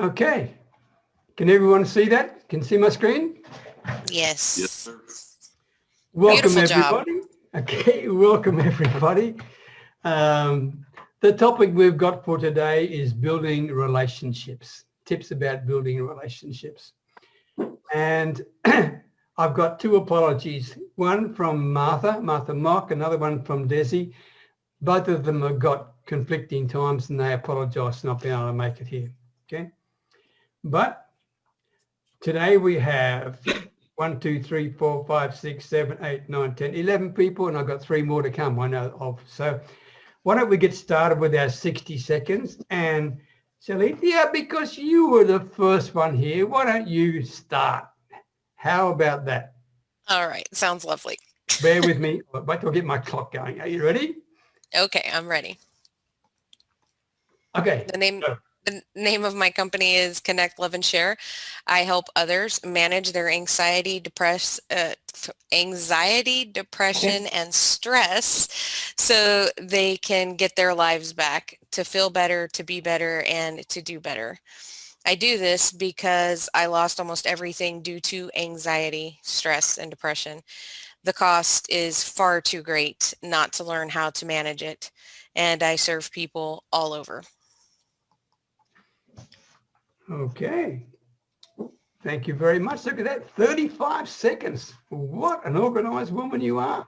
Okay. Can everyone see that? Can see my screen? Yes. Yes, sir. Welcome, Beautiful job. everybody. Okay, welcome, everybody. The topic we've got for today is building relationships, tips about building relationships. And I've got two apologies, one from Martha Mock, another one from Desi. Both of them have got conflicting times and they apologise for not being able to make it here, okay? But today we have 1, 2, 3, 4, 5, 6, 7, 8, 9, 10, 11 people, and I've got 3 more to come, I know of. So why don't we get started with our 60 seconds? And Shalethea, because you were the first one here, why don't you start? How about that? All right. Sounds lovely. Bear with me. Wait till I get my clock going. Are you ready? Okay, I'm ready. Okay. The name of my company is Connect, Love, and Share. I help others manage their anxiety, depression, and stress so they can get their lives back, to feel better, to be better, and to do better. I do this because I lost almost everything due to anxiety, stress, and depression. The cost is far too great not to learn how to manage it, and I serve people all over. Okay. Thank you very much. Look at that, 35 seconds. What an organised woman you are.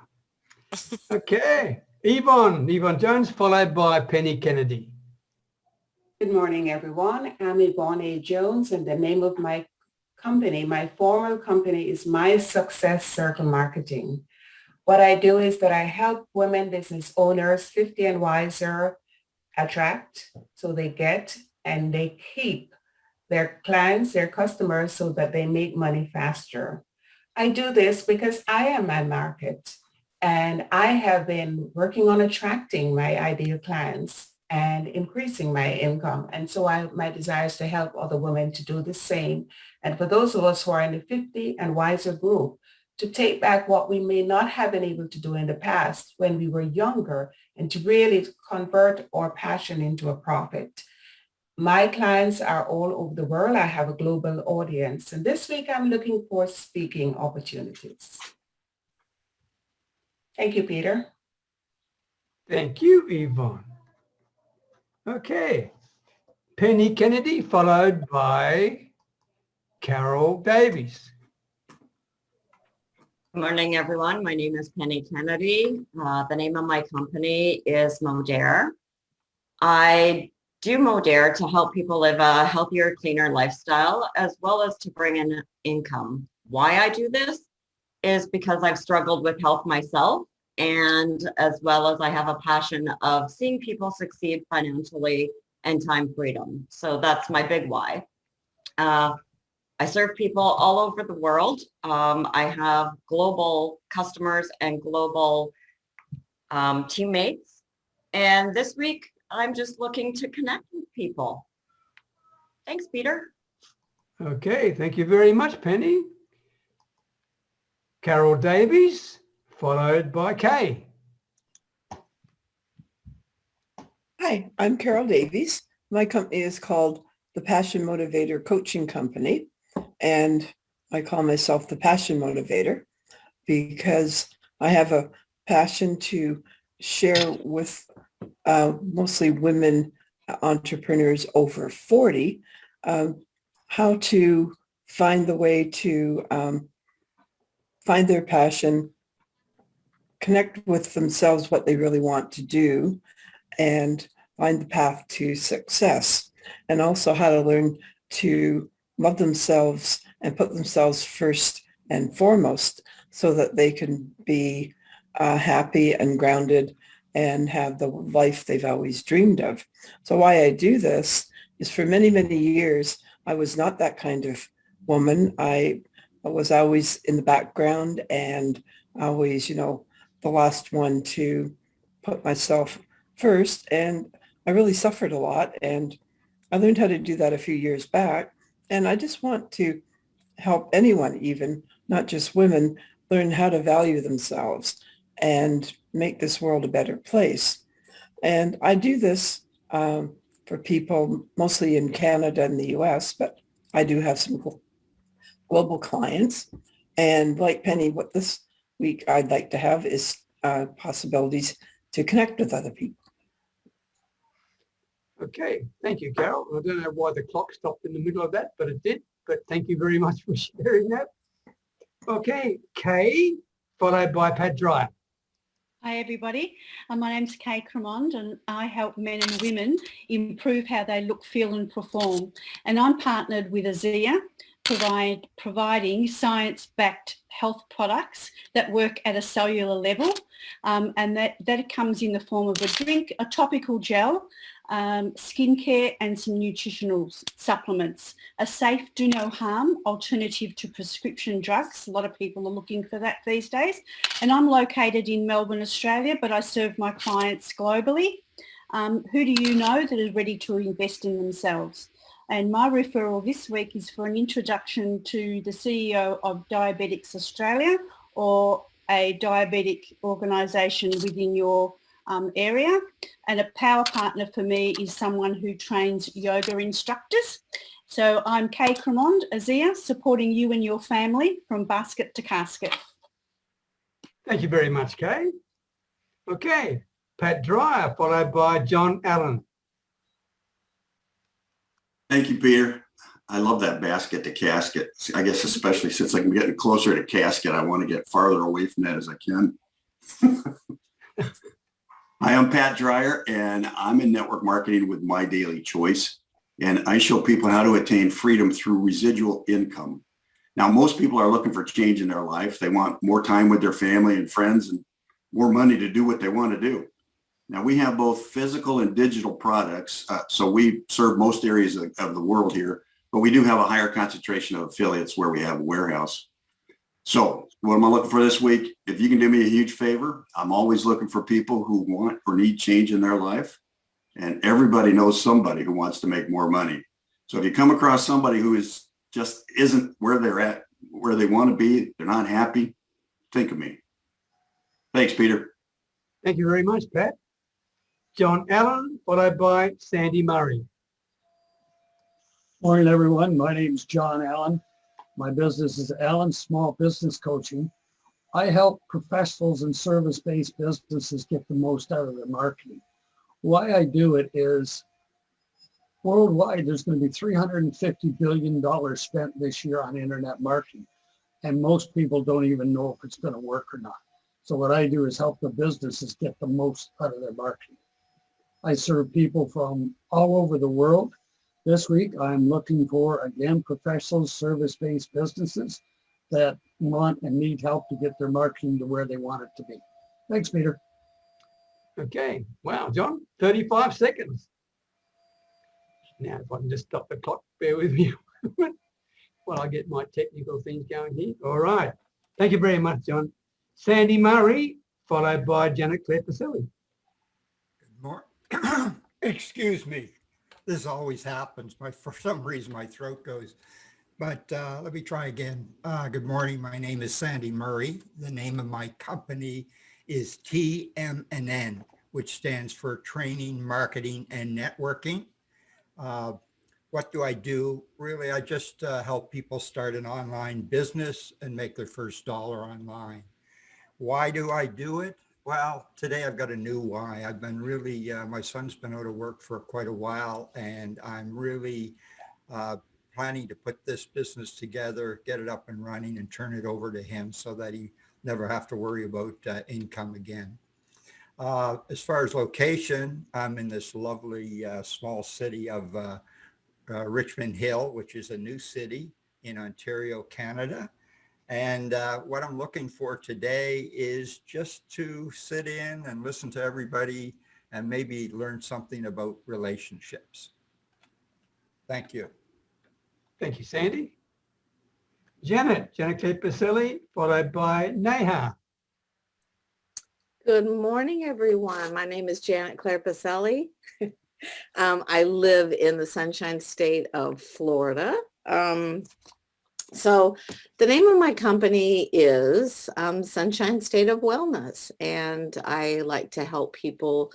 Okay. Yvonne Jones, followed by Penny Kennedy. Good morning, everyone. I'm Yvonne A Jones, and the name of my company, my formal company, is My Success Circle Marketing. What I do is that I help women business owners 50 and wiser attract, so they get and they keep their clients, their customers, so that they make money faster. I do this because I am my market, and I have been working on attracting my ideal clients and increasing my income. And so my desire is to help other women to do the same. And for those of us who are in the 50 and wiser group, to take back what we may not have been able to do in the past when we were younger, and to really convert our passion into a profit. My clients are all over the world. I have a global audience. And this week I'm looking for speaking opportunities. Thank you, Peter. Thank you, Yvonne. Okay. Penny Kennedy, followed by Carol Davies. Good morning, everyone. My name is Penny Kennedy. The name of my company is Modare. I do Modare to help people live a healthier, cleaner lifestyle, as well as to bring in income. Why I do this is because I've struggled with health myself, and as well as I have a passion of seeing people succeed financially and time freedom. So that's my big why. I serve people all over the world. I have global customers and global teammates. And this week, I'm just looking to connect with people. Thanks, Peter. Okay, thank you very much, Penny. Carol Davies, followed by Kaye. Hi, I'm Carol Davies. My company is called the Passion Motivator Coaching Company, and I call myself the Passion Motivator because I have a passion to share with mostly women entrepreneurs over 40 how to find the way to find their passion, connect with themselves, what they really want to do, and find the path to success, and also how to learn to love themselves and put themselves first and foremost so that they can be happy and grounded and have the life they've always dreamed of. So why I do this is for many, many years, I was not that kind of woman. I was always in the background and always, the last one to put myself first. And I really suffered a lot. And I learned how to do that a few years back. And I just want to help anyone, even not just women, learn how to value themselves and make this world a better place. And I do this for for people mostly in Canada and the US, but I do have some global clients. And like Penny, what this week I'd like to have is possibilities to connect with other people. Okay, thank you, Carol. I don't know why the clock stopped in the middle of that, but it did. But thank you very much for sharing that. Okay, Kaye, followed by Pat Dryer. Hi everybody, my name's Kaye Cramond and I help men and women improve how they look, feel and perform. And I'm partnered with Azia, providing science-backed health products that work at a cellular level, and that comes in the form of a drink, a topical gel, skincare and some nutritional supplements. A safe, do no harm alternative to prescription drugs. A lot of people are looking for that these days. And I'm located in Melbourne, Australia, but I serve my clients globally. Who do you know that is ready to invest in themselves? And my referral this week is for an introduction to the CEO of Diabetics Australia or a diabetic organisation within your area. And a power partner for me is someone who trains yoga instructors. So I'm Kaye Cramond, Azia, supporting you and your family from basket to casket. Thank you very much, Kaye. Okay, Pat Dryer, followed by John Allen. Thank you, Peter. I love that basket to casket. I guess especially since I'm getting closer to casket, I want to get farther away from that as I can. Hi, I'm Pat Dryer, and I'm in network marketing with My Daily Choice. And I show people how to attain freedom through residual income. Now, most people are looking for change in their life. They want more time with their family and friends and more money to do what they want to do. Now, we have both physical and digital products, so we serve most areas of the world here, but we do have a higher concentration of affiliates where we have a warehouse. So what am I looking for this week? If you can do me a huge favor, I'm always looking for people who want or need change in their life, and everybody knows somebody who wants to make more money. So if you come across somebody who is just isn't where they're at, where they want to be, they're not happy, think of me. Thanks, Peter. Thank you very much, Pat. John Allen, followed by Sandy Murray. Morning, everyone. My name is John Allen. My business is Allen Small Business Coaching. I help professionals and service-based businesses get the most out of their marketing. Why I do it is worldwide, there's going to be $350 billion spent this year on internet marketing, and most people don't even know if it's going to work or not. So what I do is help the businesses get the most out of their marketing. I serve people from all over the world. This week, I'm looking for, again, professional service-based businesses that want and need help to get their marketing to where they want it to be. Thanks, Peter. Okay, wow, John, 35 seconds. Now, if I can just stop the clock, bear with me while I get my technical things going here. All right, thank you very much, John. Sandy Murray, followed by Cler. Good morning. Excuse me. This always happens. For some reason, my throat goes. But let me try again. Good morning. My name is Sandy Murray. The name of my company is TMNN, which stands for Training, Marketing, and Networking. What do I do? Really, I just help people start an online business and make their first dollar online. Why do I do it? Well, today I've got a new why. I've been really, my son's been out of work for quite a while, and I'm really planning to put this business together, get it up and running, and turn it over to him so that he never have to worry about income again. As far as location, I'm in this lovely small city of Richmond Hill, which is a new city in Ontario, Canada. And what I'm looking for today is just to sit in and listen to everybody and maybe learn something about relationships. Thank you. Thank you, Sandy. Janet Cler Piselli, followed by Neha. Good morning, everyone. My name is Janet Cler Piselli. I live in the Sunshine State of Florida. So the name of my company is Sunshine State of Wellness, and I like to help people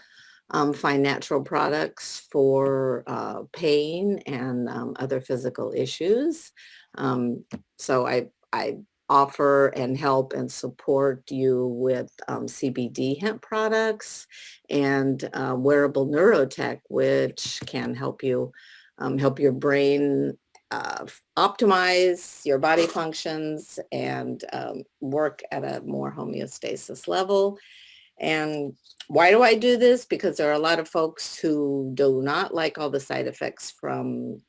find natural products for pain and other physical issues. So I offer and help and support you with CBD hemp products and wearable neurotech, which can help you help your brain optimize your body functions and work at a more homeostasis level. And why do I do this? Because there are a lot of folks who do not like all the side effects from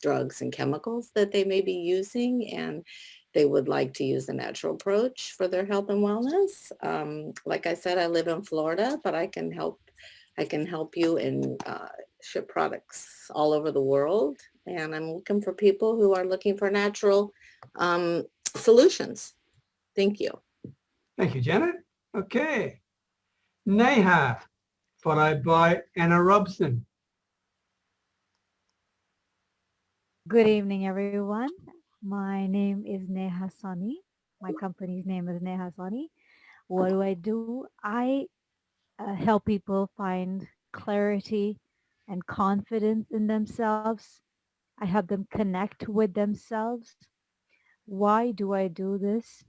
drugs and chemicals that they may be using, and they would like to use a natural approach for their health and wellness. Like I said, I live in Florida, but I can help you and ship products all over the world. And I'm looking for people who are looking for natural solutions. Thank you. Thank you, Janet. Okay. Neha, followed by Anna Robson. Good evening, everyone. My name is Neha Sonney. My company's name is Neha Sonney. What do? I help people find clarity and confidence in themselves. I help them connect with themselves. Why do I do this?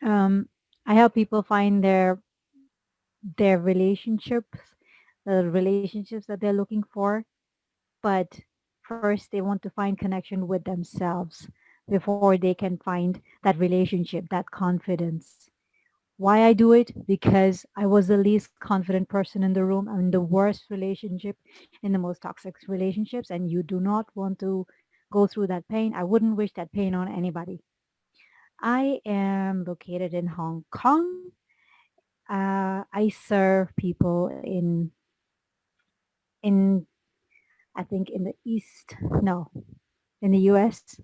I help people find their relationships, the relationships that they're looking for. But first, they want to find connection with themselves before they can find that relationship, that confidence. Why I do it? Because I was the least confident person in the room. I'm in the worst relationship, in the most toxic relationships, and you do not want to go through that pain. I wouldn't wish that pain on anybody. I am located in Hong Kong. I serve people in I think in the in the US,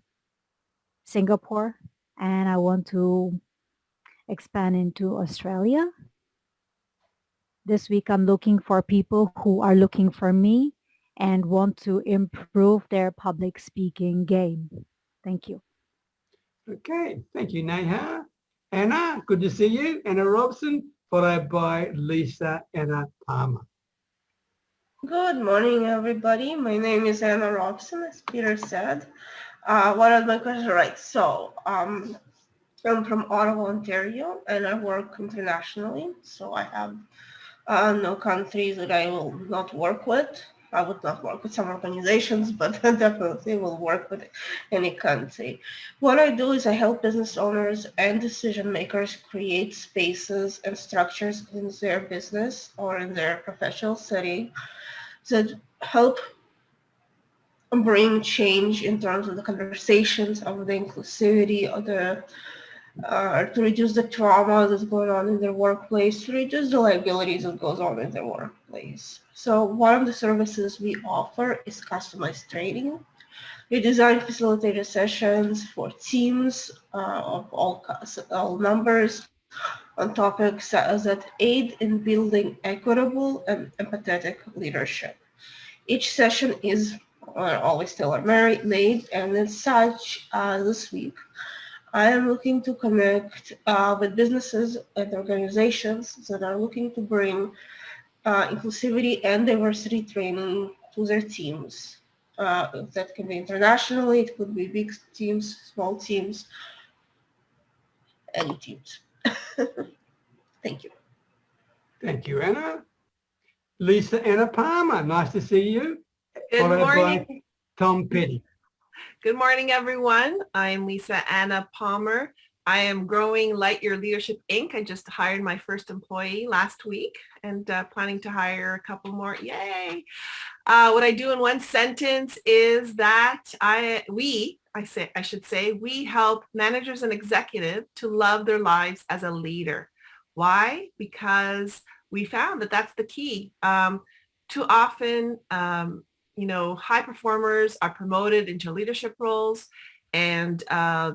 Singapore, and I want to expand into Australia. This week I'm looking for people who are looking for me and want to improve their public speaking game. Thank you. Okay, thank you, Neha. Anna, good to see you. Anna Robson, followed by Lisa Anna Palmer. Good morning, everybody. My name is Anna Robson, as Peter said. What are my questions? Right. So I'm from Ottawa, Ontario, and I work internationally. So I have no countries that I will not work with. I would not work with some organizations, but definitely will work with any country. What I do is I help business owners and decision makers create spaces and structures in their business or in their professional setting that help bring change in terms of the conversations, of the inclusivity, of the to reduce the trauma that's going on in their workplace, to reduce the liabilities that goes on in their workplace. So one of the services we offer is customized training. We design facilitated sessions for teams of all numbers on topics that aid in building equitable and empathetic leadership. Each session is always tailor-made, and as such, this week, I am looking to connect with businesses and organizations that are looking to bring inclusivity and diversity training to their teams. That can be internationally, it could be big teams, small teams, any teams. Thank you. Thank you, Anna. Lisa Anna Palmer, nice to see you. Good Followed morning. by Tom Petty. Good morning, everyone. I'm Lisa Anna Palmer. I am growing Light Your Leadership Inc. I just hired my first employee last week and planning to hire a couple more. Yay! What I do in one sentence is that we help managers and executives to love their lives as a leader. Why? Because we found that that's the key. Too often, high performers are promoted into leadership roles and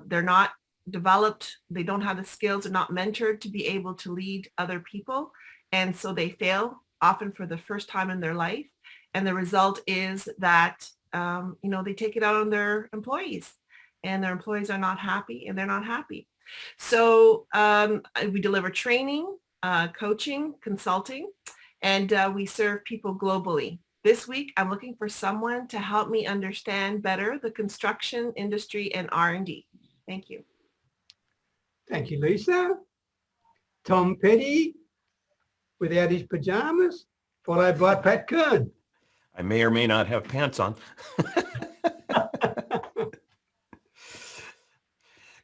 they're not developed. They don't have the skills. They're not mentored to be able to lead other people. And so they fail often for the first time in their life. And the result is that, they take it out on their employees and their employees are not happy and they're not happy. So we deliver training, coaching, consulting, and we serve people globally. This week, I'm looking for someone to help me understand better the construction industry and R&D. Thank you. Thank you, Lisa. Tom Petty, without his pajamas, followed by Pat Kern. I may or may not have pants on.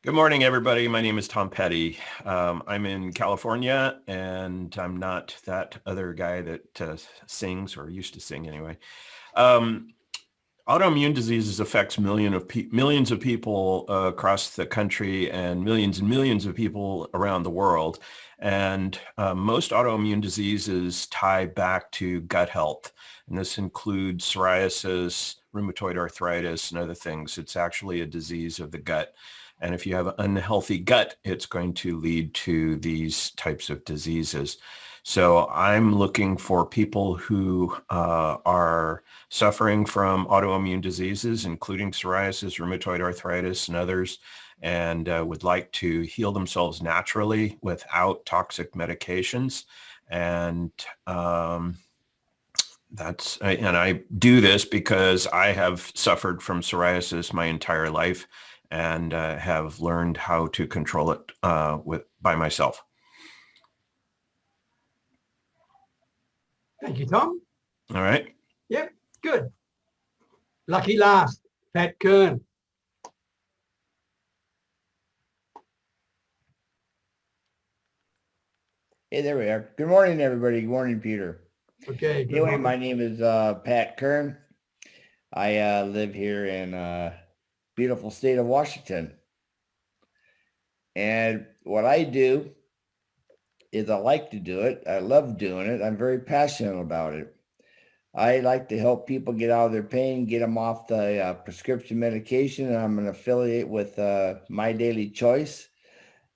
Good morning, everybody. My name is Tom Petty. I'm in California, and I'm not that other guy that sings, or used to sing anyway. Autoimmune diseases affects millions of people across the country and millions of people around the world. And most autoimmune diseases tie back to gut health. And this includes psoriasis, rheumatoid arthritis, and other things. It's actually a disease of the gut. And if you have an unhealthy gut, it's going to lead to these types of diseases. So I'm looking for people who are suffering from autoimmune diseases, including psoriasis, rheumatoid arthritis, and others, and would like to heal themselves naturally without toxic medications. And I do this because I have suffered from psoriasis my entire life and have learned how to control it by myself. Thank you, Tom. All right. Yep, good. Lucky last, Pat Kern. Hey, there we are. Good morning, everybody. Good morning, Peter. Okay. Good Anyway, morning. my name is Pat Kern. I live here in beautiful state of Washington. And what I do is I like to do it. I love doing it. I'm very passionate about it. I like to help people get out of their pain, get them off the prescription medication. And I'm an affiliate with My Daily Choice,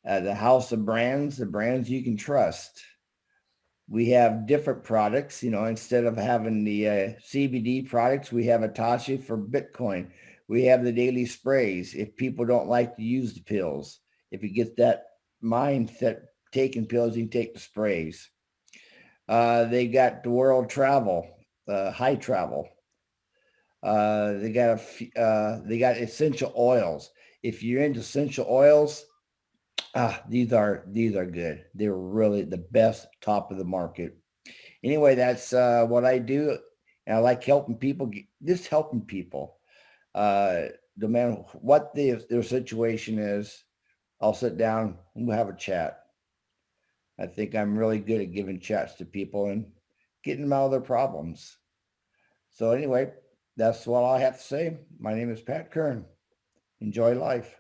the house of brands, the brands you can trust. We have different products, instead of having the CBD products, we have Atashi for Bitcoin. We have the daily sprays if people don't like to use the pills. If you get that mindset, taking pills, you can take the sprays. They got the world travel, high travel. They got essential oils. If you're into essential oils, these are good. They're really the best, top of the market. Anyway, that's what I do. And I like helping people, helping people. No matter what their situation is, I'll sit down and we'll have a chat. I think I'm really good at giving chats to people and getting them out of their problems. So anyway, that's what I have to say. My name is Pat Kern. Enjoy life.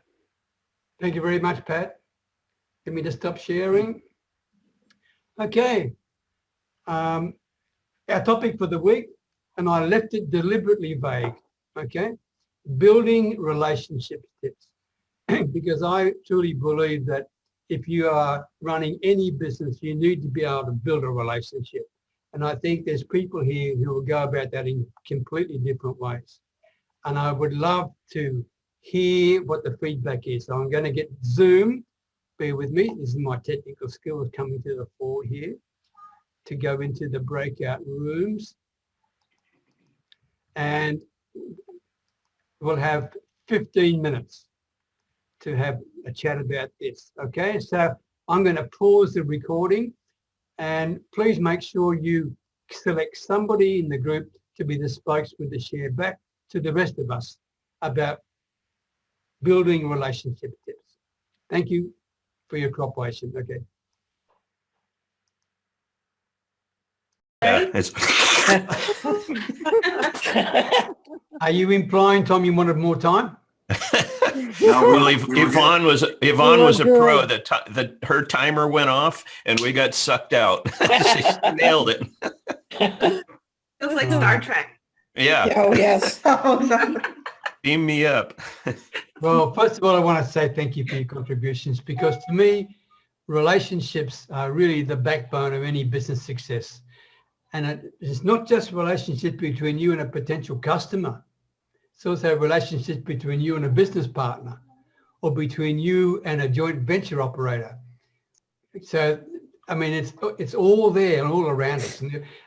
Thank you very much, Pat. Let me just stop sharing. Okay. Our topic for the week, and I left it deliberately vague, okay? Building relationship tips. Because I truly believe that if you are running any business, you need to be able to build a relationship. And I think there's people here who will go about that in completely different ways. And I would love to hear what the feedback is. So I'm going to get Zoom. Bear with me. This is my technical skills coming to the fore here to go into the breakout rooms. And we'll have 15 minutes to have a chat about this. Okay, so I'm going to pause the recording, and please make sure you select somebody in the group to be the spokesman to share back to the rest of us about building relationship tips. Thank you for your cooperation. Okay. Are you implying, Tom, you wanted more time? No, well, Yvonne was a pro. That her timer went off and we got sucked out. She nailed it. It was like Star Trek. Yeah. Oh, yes. Beam me up. Well, first of all, I want to say thank you for your contributions, because to me, relationships are really the backbone of any business success. And it's not just relationships between you and a potential customer. It's also relationships between you and a business partner, or between you and a joint venture operator. So I mean, it's all there and all around us.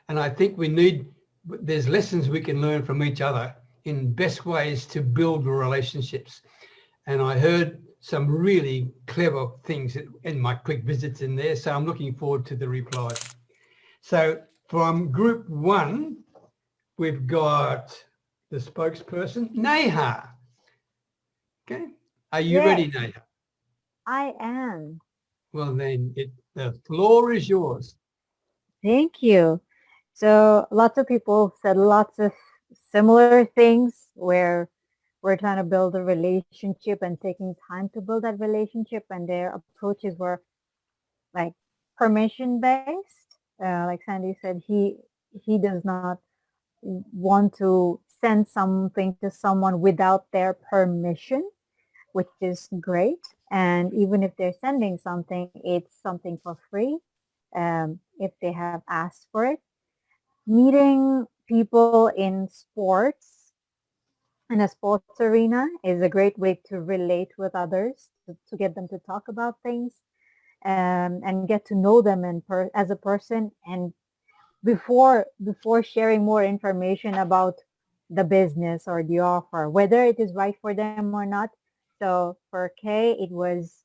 And I think there's lessons we can learn from each other in best ways to build relationships. And I heard some really clever things in my quick visits in there. So I'm looking forward to the replies. So from group 1, we've got the spokesperson, Neha. Okay. Are you ready, Neha? I am. Well, then the floor is yours. Thank you. So lots of people said lots of similar things where we're trying to build a relationship and taking time to build that relationship, and their approaches were like permission based. Like Sandy said, he does not want to send something to someone without their permission, which is great. And even if they're sending something, it's something for free if they have asked for it. Meeting people in sports, in a sports arena, is a great way to relate with others, to get them to talk about things and get to know them as a person, and before sharing more information about the business or the offer, whether it is right for them or not. So for Kaye, it was,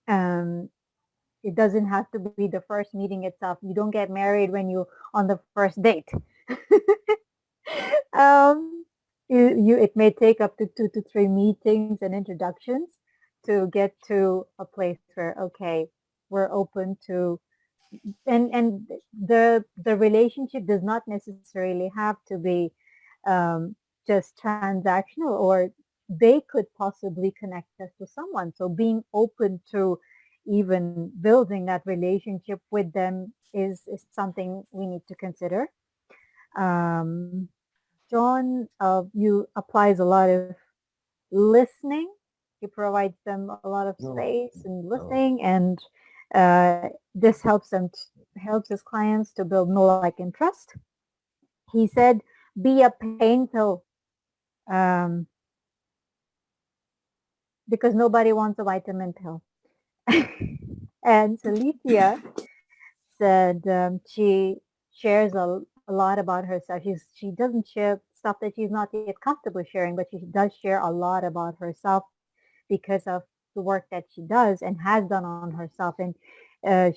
it doesn't have to be the first meeting itself. You don't get married when you on the first date. It may take up to 2 to 3 meetings and introductions to get to a place where, okay, we're open to, and the relationship does not necessarily have to be just transactional, or they could possibly connect us to someone. So being open to even building that relationship with them is something we need to consider. John, you applies a lot of listening. He provides them a lot of space and listening, and this helps his clients to build know, like, and trust. He said, be a pain pill, because nobody wants a vitamin pill. And Shalethea said she shares a lot about herself. She doesn't share stuff that she's not yet comfortable sharing, but she does share a lot about herself because of the work that she does and has done on herself. And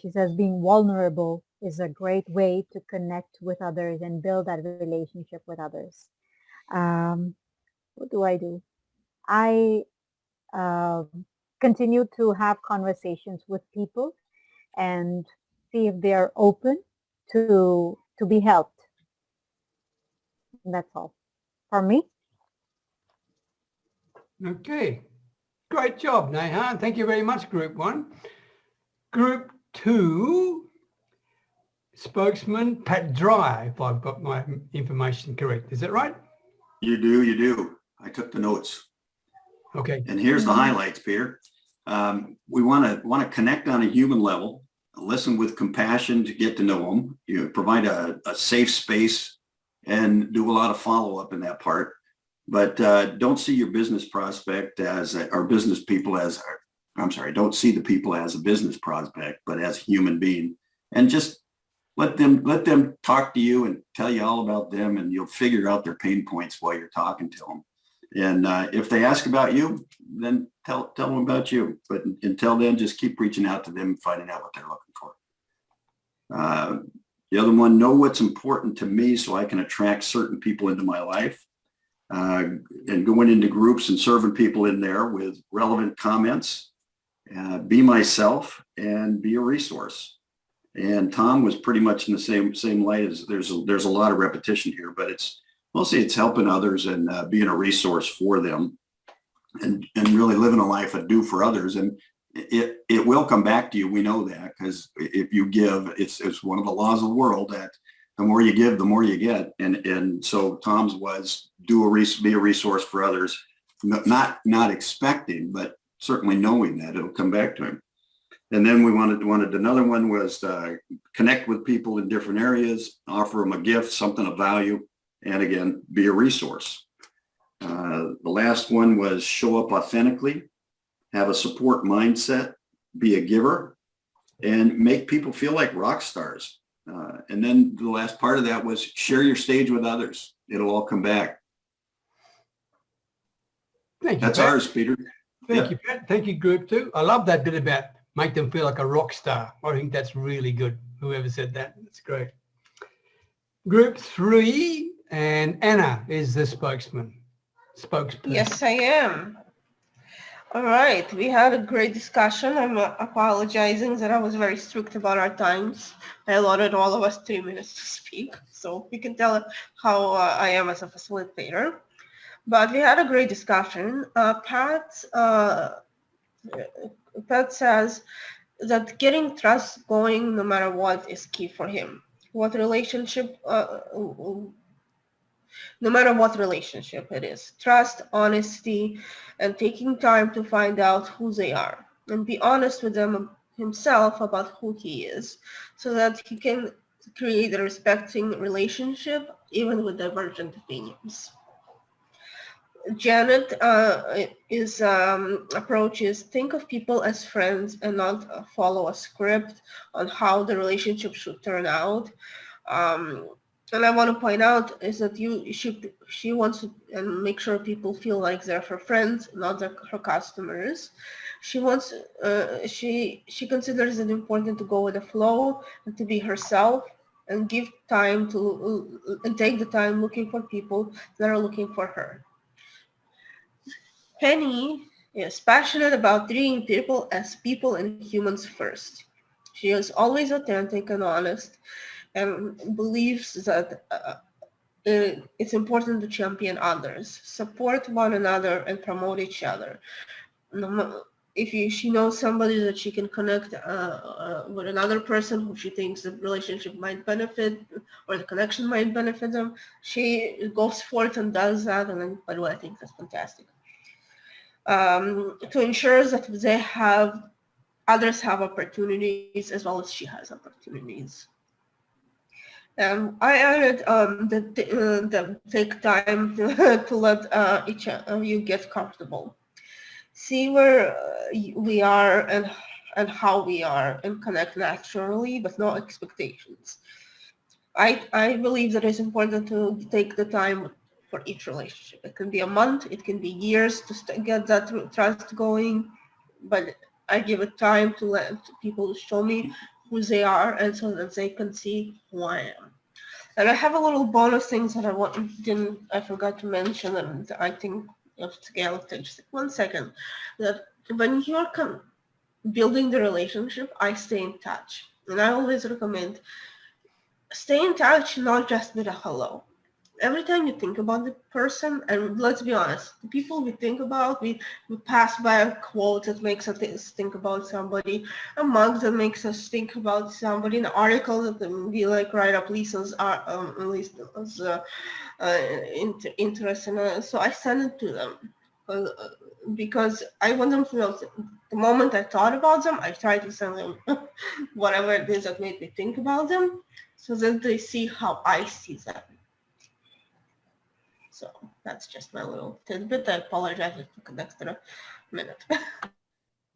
she says being vulnerable is a great way to connect with others and build that relationship with others. What do? I continue to have conversations with people and see if they are open to be helped. And that's all for me. Okay. Great job, Neha. Thank you very much, Group 1. Group 2, spokesman Pat Dry, if I've got my information correct. Is that right? You do. I took the notes. Okay. And here's the highlights, Peter. We want to connect on a human level, listen with compassion to get to know them. You provide a safe space and do a lot of follow-up in that part. But don't see your business prospect as, or business people as, don't see the people as a business prospect, but as a human being. And just let them talk to you and tell you all about them, and you'll figure out their pain points while you're talking to them. And if they ask about you, then tell them about you. But until then, just keep reaching out to them and finding out what they're looking for. The other one, know what's important to me so I can attract certain people into my life. And going into groups and serving people in there with relevant comments. Be myself and be a resource. And Tom was pretty much in the same light. As there's a lot of repetition here, but it's mostly helping others and being a resource for them, and really living a life of do for others. And it will come back to you. We know that, because if you give, it's one of the laws of the world that the more you give, the more you get. And so Tom's was be a resource for others, not expecting, but certainly knowing that it'll come back to him. And then we wanted another one was connect with people in different areas, offer them a gift, something of value, and again, be a resource. The last one was show up authentically, have a support mindset, be a giver, and make people feel like rock stars. And then the last part of that was share your stage with others. It'll all come back. Thank you, That's Pat. ours, Peter. Thank you, Pat. Thank you, group 2. I love that bit about make them feel like a rock star. I think that's really good. Whoever said that, that's great. Group 3, and Anna is the spokesperson. Yes, I am. All right, we had a great discussion. I'm apologizing that I was very strict about our times. I allotted all of us 3 minutes to speak, so you can tell how I am as a facilitator. But we had a great discussion. Pat says that getting trust going no matter what is key for him. What relationship, no matter what relationship it is, trust, honesty, and taking time to find out who they are and be honest with them himself about who he is so that he can create a respecting relationship even with divergent opinions. Janet approach is think of people as friends and not follow a script on how the relationship should turn out. And I want to point out is that she wants to and make sure people feel like they're her friends, not her customers. She wants she considers it important to go with the flow and to be herself and give time to and take the time looking for people that are looking for her. Penny is passionate about treating people as people and humans first. She is always authentic and honest and believes that it's important to champion others, support one another, and promote each other. If she knows somebody that she can connect with another person who she thinks the relationship might benefit or the connection might benefit them, she goes forth and does that. And then, by the way, I think that's fantastic. To ensure that others have opportunities as well as she has opportunities. I added that take time to let each of you get comfortable. See where we are and how we are and connect naturally with no expectations. I believe that it's important to take the time for each relationship. It can be a month, it can be years to get that trust going, but I give it time to let people show me who they are and so that they can see who I am. And I have a little bonus things that I forgot to mention, and I think I'll take just 1 second. That when you're building the relationship, I stay in touch, and I always recommend stay in touch, not just with a hello. Every time you think about the person, and let's be honest, the people we think about, we pass by a quote that makes us think about somebody, a mug that makes us think about somebody, an article that we like write up Lisa's interest in it. So I send it to them because I want them to know the moment I thought about them, I try to send them whatever it is that made me think about them so that they see how I see them. So that's just my little tidbit. I apologize if it took an extra minute.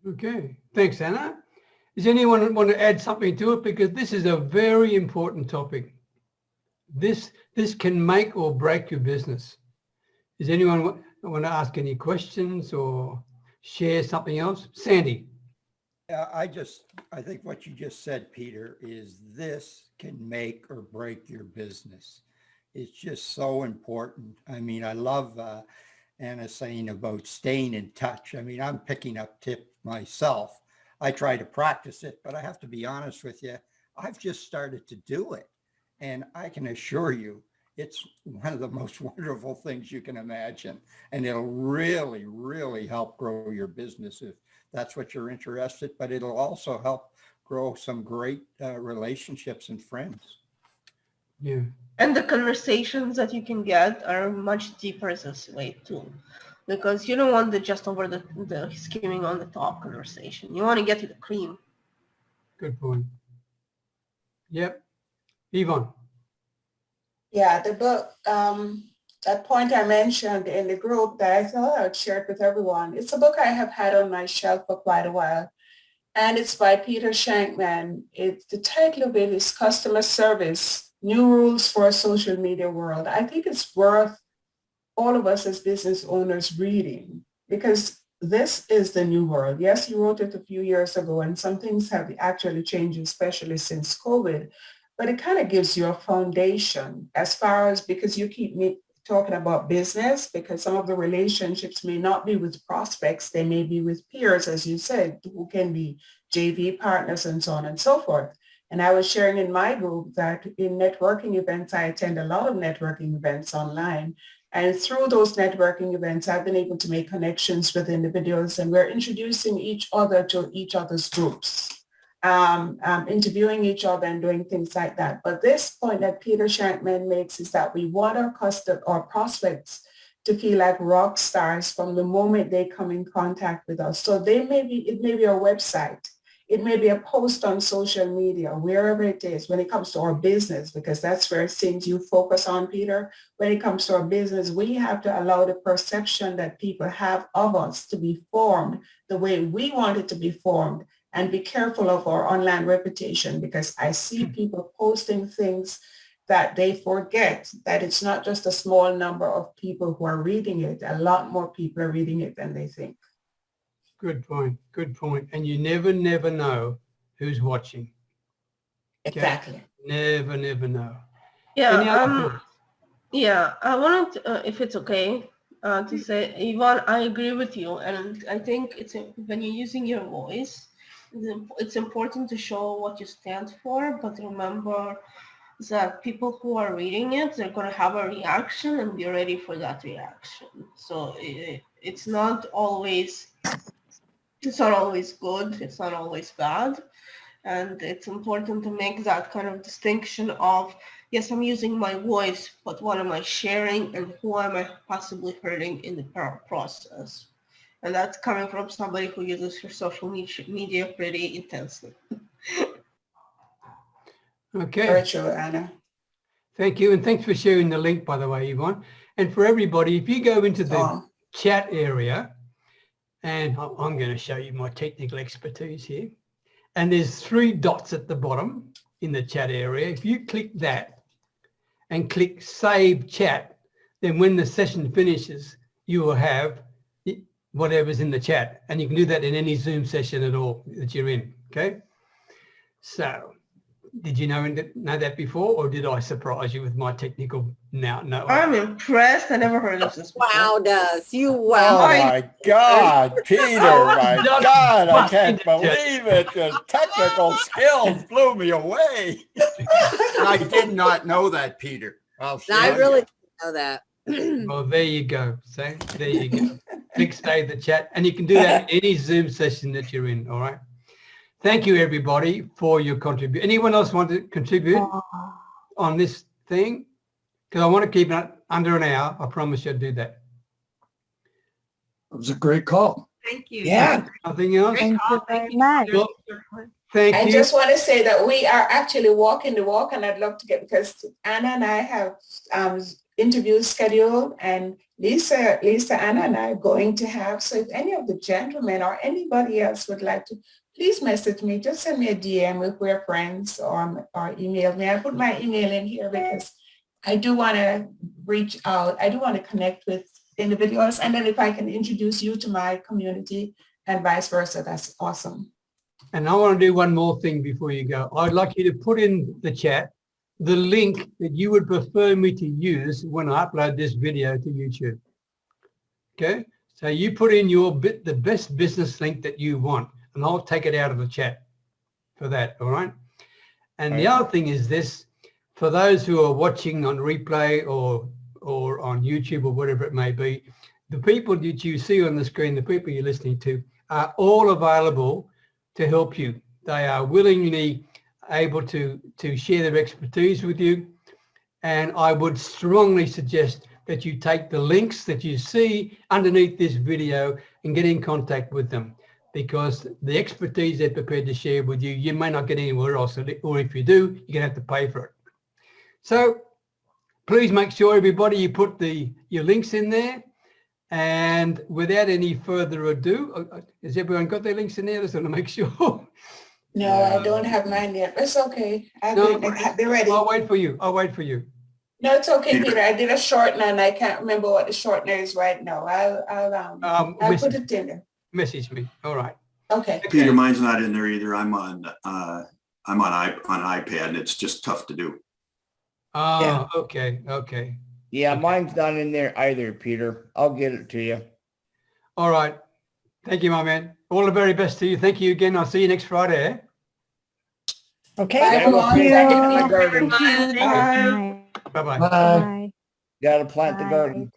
Okay, thanks, Anna. Does anyone want to add something to it? Because this is a very important topic. This can make or break your business. Does anyone want to ask any questions or share something else? Sandy. Yeah, I think what you just said, Peter, is this can make or break your business. It's just so important. I mean, I love Anna saying about staying in touch. I mean, I'm picking up tips myself. I try to practice it, but I have to be honest with you, I've just started to do it. And I can assure you, it's one of the most wonderful things you can imagine. And it'll really, really help grow your business if that's what you're interested, but it'll also help grow some great relationships and friends. Yeah. And the conversations that you can get are much deeper this way too, because you don't want just over the skimming on the top conversation. You want to get to the cream. Good point. Yep. Yvonne. Yeah, the book, that point I mentioned in the group that I thought I'd share it with everyone. It's a book I have had on my shelf for quite a while. and it's by Peter Shankman. The title of it is Customer Service, New Rules for a Social Media World. I think it's worth all of us as business owners reading, because this is the new world. Yes, you wrote it a few years ago, and some things have actually changed, especially since COVID, but it kind of gives you a foundation as far as, because you keep talking about business, because some of the relationships may not be with prospects, they may be with peers, as you said, who can be JV partners and so on and so forth. And I was sharing in my group that in networking events, I attend a lot of networking events online. And through those networking events, I've been able to make connections with individuals, and we're introducing each other to each other's groups, interviewing each other and doing things like that. But this point that Peter Shankman makes is that we want our prospects to feel like rock stars from the moment they come in contact with us. So it may be a website. It may be a post on social media, wherever it is, when it comes to our business, because that's where it seems you focus on, Peter. When it comes to our business, we have to allow the perception that people have of us to be formed the way we want it to be formed, and be careful of our online reputation, because I see people posting things that they forget that it's not just a small number of people who are reading it. A lot more people are reading it than they think. Good point. Good point. And you never know who's watching. Okay? Exactly. Never know. Yeah. I wanted, if it's okay, to say, Yvonne, I agree with you, and I think when you're using your voice, it's important to show what you stand for, but remember that people who are reading it, they're going to have a reaction, and be ready for that reaction. So it's not always good, it's not always bad. And it's important to make that kind of distinction of, yes, I'm using my voice, but what am I sharing, and who am I possibly hurting in the process? And that's coming from somebody who uses her social media pretty intensely. Okay. Very true, Anna. Thank you. And thanks for sharing the link, by the way, Yvonne. And for everybody, if you go into the chat area, and I'm going to show you my technical expertise here. And there's 3 dots at the bottom in the chat area. If you click that and click Save Chat, then when the session finishes, you will have whatever's in the chat. And you can do that in any Zoom session at all that you're in, okay? So, did you know that before, or did I surprise you with my technical know? I'm impressed. I never heard of this before. Wowed us. You wow. Oh my God, Peter, my God, I can't believe it. The technical skills blew me away. I did not know that, Peter. I really didn't know that. Well, there you go. So there you go. Click Save the Chat, and you can do that in any Zoom session that you're in, all right? Thank you, everybody, for your contribution. Anyone else want to contribute on this thing? Because I want to keep it under an hour. I promise you I'll do that. It was a great call. Thank you. Yeah. Nothing else? Thank you very much. Well, thank you. I just want to say that we are actually walking the walk, and I'd love to because Anna and I have interviews scheduled, and Lisa, Anna, and I are going to have. So if any of the gentlemen or anybody else would like to, please message me. Just send me a DM if we're friends, or email me. I put my email in here because I do want to reach out. I do want to connect with individuals. And then if I can introduce you to my community and vice versa, that's awesome. And I want to do one more thing before you go. I'd like you to put in the chat the link that you would prefer me to use when I upload this video to YouTube. Okay? So you put in the best business link that you want, and I'll take it out of the chat for that, all right? And the other thing is this, for those who are watching on replay or on YouTube or whatever it may be, the people that you see on the screen, the people you're listening to, are all available to help you. They are willingly able to share their expertise with you. And I would strongly suggest that you take the links that you see underneath this video and get in contact with them, because the expertise they're prepared to share with you, you may not get anywhere else, or if you do, you're going to have to pay for it. So please make sure, everybody, you put your links in there. And without any further ado, has everyone got their links in there? I just want to make sure. No, I don't have mine yet. It's okay. No, They're ready. I'll wait for you. I'll wait for you. No, it's okay, Peter. Peter. I did a shortener and I can't remember what the shortener is right now. I'll put it in there. Message me. All right. Okay. Peter, mine's not in there either. I'm on iPad and it's just tough to do. Oh, Yeah. okay. Okay. Yeah, Okay. mine's not in there either, Peter. I'll get it to you. All right. Thank you, my man. All the very best to you. Thank you again. I'll see you next Friday. Eh? Okay. Bye, Gotta go everyone. plant Thank the you. garden. Bye. Bye-bye. Bye. Bye. Gotta plant the garden.